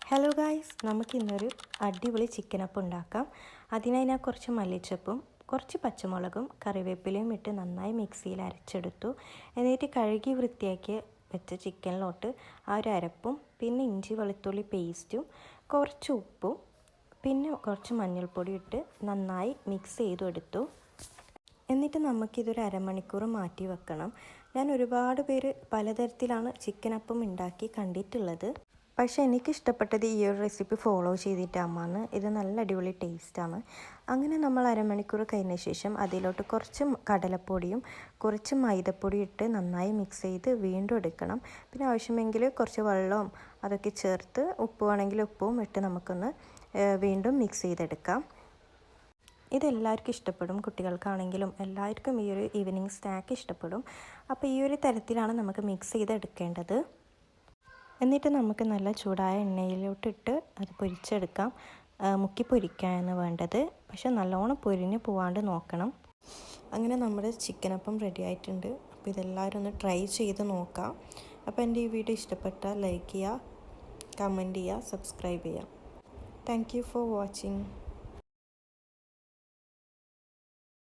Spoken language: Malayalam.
ഹലോ ഗായ്സ്, നമുക്കിന്നൊരു അടിപൊളി ചിക്കൻ അപ്പം ഉണ്ടാക്കാം. അതിനായി ഞാൻ കുറച്ച് മല്ലിച്ചപ്പും കുറച്ച് പച്ചമുളകും കറിവേപ്പിലയും ഇട്ട് നന്നായി മിക്സിയിൽ അരച്ചെടുത്തു. എന്നിട്ട് കഴുകി വൃത്തിയാക്കി വെച്ച ചിക്കനിലോട്ട് ആ ഒരു അരപ്പും പിന്നെ ഇഞ്ചി വെളുത്തുള്ളി പേസ്റ്റും കുറച്ച് ഉപ്പും പിന്നെ കുറച്ച് മഞ്ഞൾപ്പൊടി ഇട്ട് നന്നായി മിക്സ് ചെയ്തെടുത്തു. എന്നിട്ട് നമുക്കിതൊരു അരമണിക്കൂർ മാറ്റി വെക്കണം. ഞാൻ ഒരുപാട് പേര് പലതരത്തിലാണ് ചിക്കൻ അപ്പം ഉണ്ടാക്കി കണ്ടിട്ടുള്ളത്. പക്ഷേ എനിക്കിഷ്ടപ്പെട്ടത് ഈ ഒരു റെസിപ്പി ഫോളോ ചെയ്തിട്ടാണ്. ഇത് നല്ല അടിപൊളി ടേസ്റ്റാണ്. അങ്ങനെ നമ്മൾ അരമണിക്കൂർ കഴിഞ്ഞ ശേഷം അതിലോട്ട് കുറച്ച് കടലപ്പൊടിയും കുറച്ച് മൈദപ്പൊടി ഇട്ട് നന്നായി മിക്സ് ചെയ്ത് വീണ്ടും എടുക്കണം. പിന്നെ ആവശ്യമെങ്കിൽ കുറച്ച് വെള്ളവും അതൊക്കെ ചേർത്ത് ഉപ്പ് വേണമെങ്കിൽ ഉപ്പും ഇട്ട് നമുക്കൊന്ന് വീണ്ടും മിക്സ് ചെയ്തെടുക്കാം. ഇതെല്ലാവർക്കും ഇഷ്ടപ്പെടും, കുട്ടികൾക്കാണെങ്കിലും എല്ലാവർക്കും ഈ ഒരു ഈവനിങ് സ്നാക്ക് ഇഷ്ടപ്പെടും. അപ്പോൾ ഈ ഒരു തരത്തിലാണ് നമുക്ക് മിക്സ് ചെയ്തെടുക്കേണ്ടത്. എന്നിട്ട് നമുക്ക് നല്ല ചൂടായ എണ്ണയിലോട്ടിട്ട് അത് പൊരിച്ചെടുക്കാം. മുക്കി പൊരിക്കാനാണ് വേണ്ടത്, പക്ഷെ നല്ലോണം പൊരിഞ്ഞ് പോവാണ്ട് നോക്കണം. അങ്ങനെ നമ്മുടെ ചിക്കൻ അപ്പം റെഡി ആയിട്ടുണ്ട്. അപ്പോൾ ഇതെല്ലാവരും ഒന്ന് ട്രൈ ചെയ്ത് നോക്കാം. അപ്പോൾ എൻ്റെ ഈ വീഡിയോ ഇഷ്ടപ്പെട്ടാൽ ലൈക്ക് ചെയ്യുക, കമൻറ്റ് ചെയ്യുക, സബ്സ്ക്രൈബ് ചെയ്യുക. Thank you for watching.